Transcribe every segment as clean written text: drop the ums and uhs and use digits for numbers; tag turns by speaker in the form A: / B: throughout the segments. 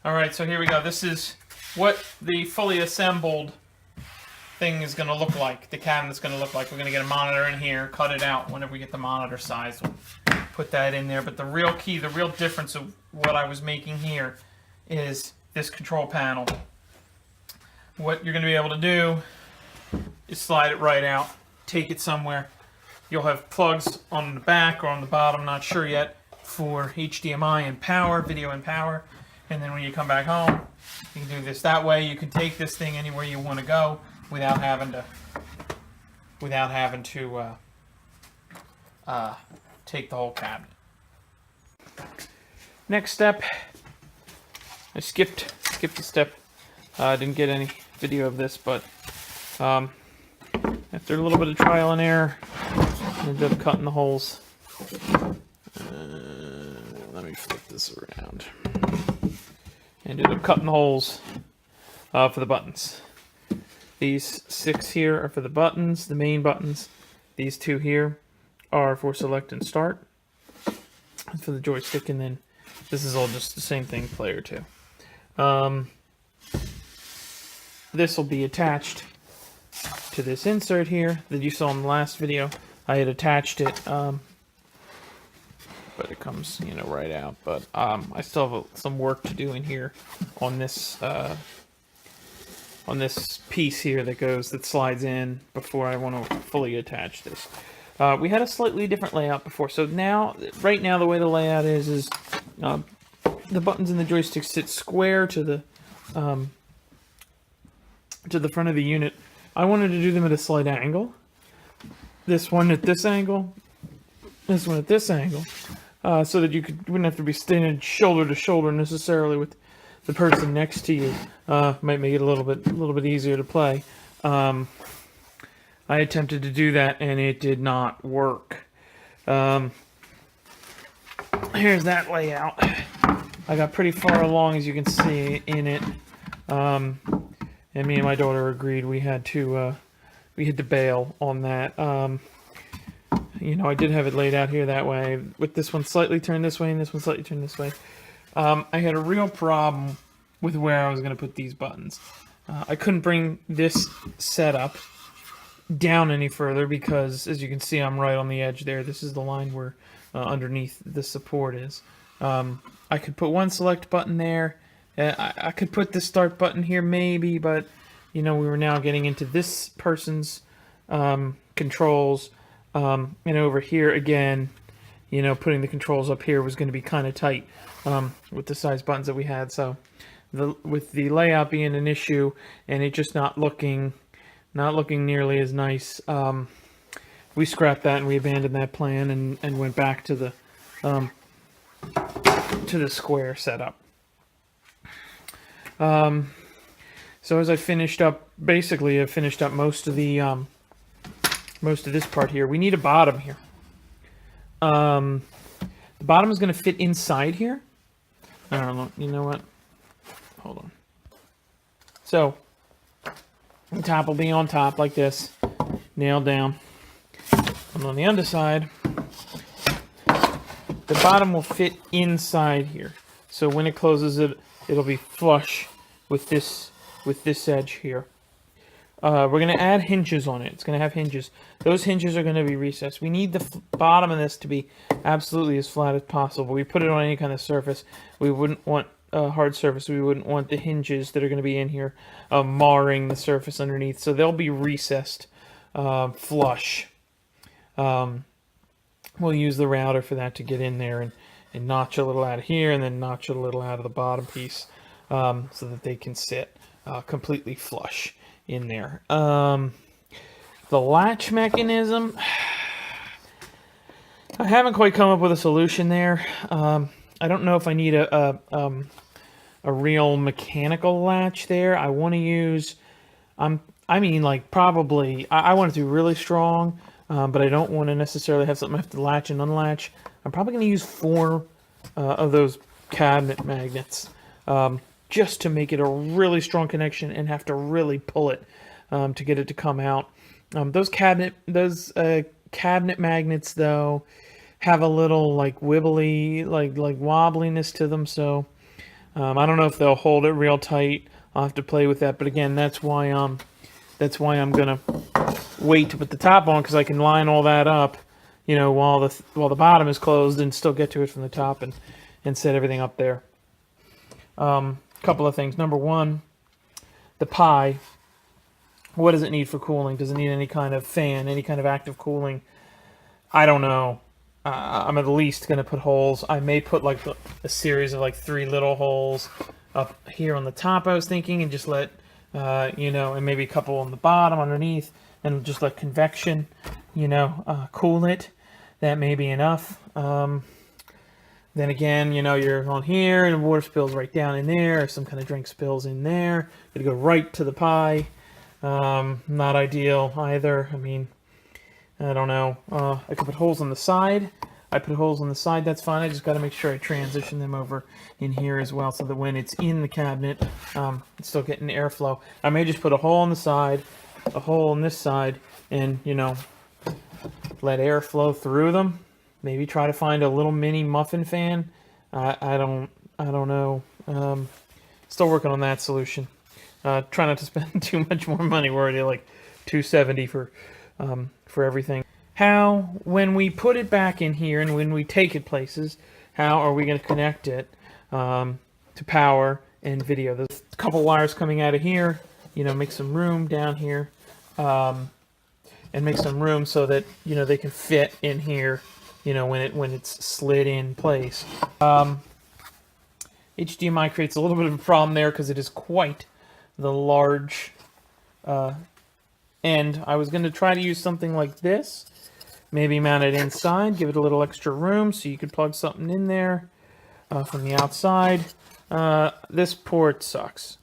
A: Alright, so here we go. This is what the fully assembled thing is going to look like. The cabinet's going to look like. We're going to get a monitor in here, cut it out whenever we get the monitor size. We'll put that in there. But the real key, the real difference of what I was making here is this control panel. What you're going to be able to do is slide it right out, take it somewhere. You'll have plugs on the back or on the bottom, not sure yet, for HDMI and power, video and power. And then when you come back home, you can do this. That way you can take this thing anywhere you want to go without having to take the whole cabinet. Next step, I skipped a step. I didn't get any video of this, but after a little bit of trial and error, I ended up cutting the holes. Let me flip this around. Ended up cutting the holes for the buttons. These 6 here are for the buttons, the main buttons. These 2 here are for select and start for the joystick, and then this is all just the same thing, player 2. This will be attached to this insert here that you saw in the last video. I had attached it, but it comes, right out. But I still have some work to do in here on this piece here that slides in before I want to fully attach this. We had a slightly different layout before, so right now the way the layout is the buttons and the joystick sit square to the front of the unit. I wanted to do them at a slight angle. This one at this angle, this one at this angle, so that you wouldn't have to be standing shoulder to shoulder necessarily with the person next to you. Might make it a little bit easier to play. I attempted to do that and it did not work. Here's that layout. I got pretty far along, as you can see, in it. And me and my daughter agreed we had to bail on that. I did have it laid out here that way, with this one slightly turned this way and this one slightly turned this way. I had a real problem with where I was going to put these buttons. I couldn't bring this setup down any further because, as you can see, I'm right on the edge there. This is the line where underneath the support is. I could put one select button there. I could put the start button here maybe, but we were now getting into this person's controls, and over here again, putting the controls up here was going to be kind of tight with the size buttons that we had. So with the layout being an issue and it just not looking nearly as nice, we scrapped that and we abandoned that plan and went back to the square setup. So as I finished up, basically I finished up most of this part here. We need a bottom here. The bottom is going to fit inside here. I don't know. You know what? Hold on. So the top will be on top like this, nailed down. And on the underside, the bottom will fit inside here. So when it closes, it'll be flush with this edge here. We're going to add hinges on it. It's going to have hinges. Those hinges are going to be recessed. We need the bottom of this to be absolutely as flat as possible. We put it on any kind of surface. We wouldn't want a hard surface. We wouldn't want the hinges that are going to be in here marring the surface underneath. So they'll be recessed flush. We'll use the router for that to get in there and notch a little out of here and then notch a little out of the bottom piece so that they can sit completely flush in there. The latch mechanism, I haven't quite come up with a solution there. I don't know if I need a real mechanical latch there. I want to use, probably, I want it to be really strong, but I don't want to necessarily have something I have to latch and unlatch. I'm probably going to use 4 of those cabinet magnets, just to make it a really strong connection and have to really pull it to get it to come out. Those cabinet magnets, though, have a little like wibbly, like wobbliness to them. So I don't know if they'll hold it real tight. I'll have to play with that. But again, that's why I'm gonna wait to put the top on, because I can line all that up, you know, while the bottom is closed, and still get to it from the top and set everything up there. Couple of things. Number one, the pie. What does it need for cooling? Does it need any kind of fan, any kind of active cooling? I don't know. I'm at least going to put holes. I may put like a series of like 3 little holes up here on the top, I was thinking, and just let, you know, and maybe a couple on the bottom underneath, and just let convection, you know, cool it. That may be enough. Then again, you know, you're on here and water spills right down in there, or some kind of drink spills in there. It'll go right to the pie. Not ideal either. I mean, I don't know. I could put holes on the side. I put holes on the side, that's fine. I just got to make sure I transition them over in here as well, so that when it's in the cabinet, it's still getting airflow. I may just put a hole on the side, a hole on this side, and, you know, let air flow through them. Maybe try to find a little mini muffin fan. I don't know. Still working on that solution. Try not to spend too much more money. We're already like $270 for everything. How, when we put it back in here and when we take it places, how are we going to connect it to power and video? There's a couple wires coming out of here. You know, make some room down here, and make some room so that, you know, they can fit in here, you know, when it's slid in place. HDMI creates a little bit of a problem there because it is quite the large end. I was going to try to use something like this, maybe mount it inside, give it a little extra room so you could plug something in there from the outside. This port sucks.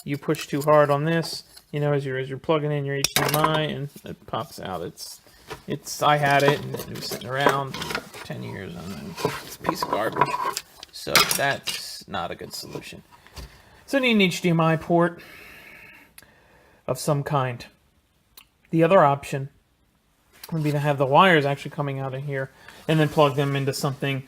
A: You push too hard on this, you know, as you're plugging in your HDMI, and it pops out. I had it, and it was sitting around 10 years, and it's a piece of garbage. So that's not a good solution. So I need an HDMI port of some kind. The other option would be to have the wires actually coming out of here and then plug them into something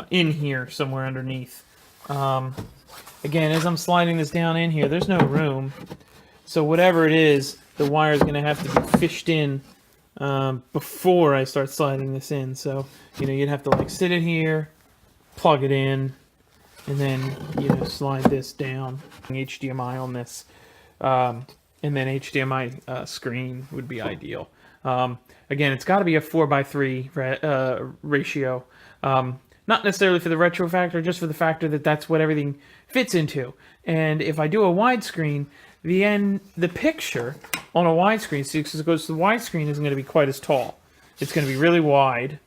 A: in here somewhere underneath. Again, as I'm sliding this down in here, there's no room. So whatever it is, the wire is going to have to be fished in before I start sliding this in. So, you know, you'd have to like sit it here, plug it in, and then, you know, slide this down. HDMI on this, and then HDMI screen would be ideal. Again, it's got to be a 4:3 ratio. Not necessarily for the retro factor, just for the factor that that's what everything fits into. And if I do a widescreen, the picture on a widescreen, so it goes to the widescreen, isn't going to be quite as tall. It's going to be really wide,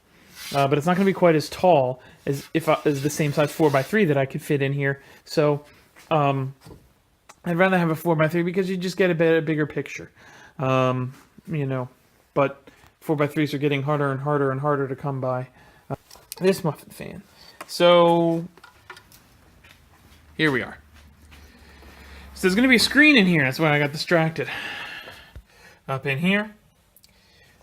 A: but it's not going to be quite as tall as as the same size 4:3 that I could fit in here. So I'd rather have a 4:3 because you just get a bigger picture, you know. But 4:3s are getting harder and harder and harder to come by. This muffin fan. So here we are. So there's going to be a screen in here. That's why I got distracted. Up in here.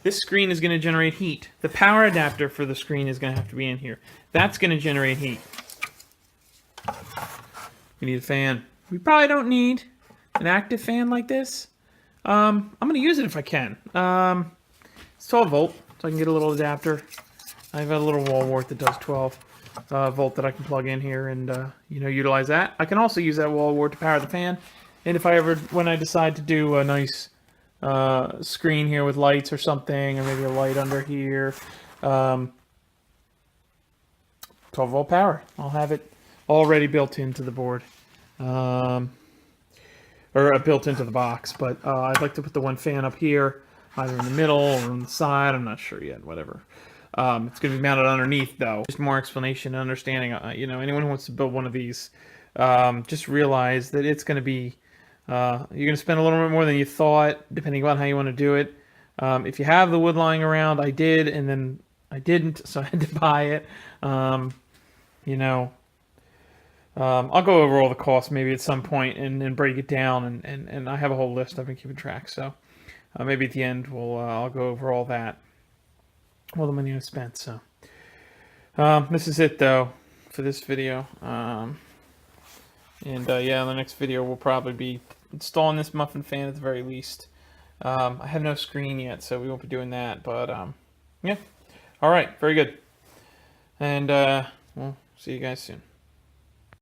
A: This screen is going to generate heat. The power adapter for the screen is going to have to be in here. That's going to generate heat. We need a fan. We probably don't need an active fan like this. I'm going to use it if I can. It's 12 volt, so I can get a little adapter. I've got a little wall wart that does 12 volt that I can plug in here and you know, utilize that. I can also use that wall wart to power the fan. And if when I decide to do a nice screen here with lights or something, or maybe a light under here, 12 volt power. I'll have it already built into the board, or built into the box. But I'd like to put the one fan up here, either in the middle or on the side. I'm not sure yet. Whatever. It's going to be mounted underneath, though. Just more explanation and understanding. You know, anyone who wants to build one of these, just realize that it's going to be, you're going to spend a little bit more than you thought, depending on how you want to do it. If you have the wood lying around, I did, and then I didn't, so I had to buy it. You know, I'll go over all the costs maybe at some point and break it down, and I have a whole list I've been keeping track. So maybe at the end I'll go over all that. All the money I spent. So this is it though for this video. And yeah, in the next video we'll probably be installing this muffin fan at the very least. I have no screen yet, so we won't be doing that. But yeah, all right, very good. And we'll see you guys soon.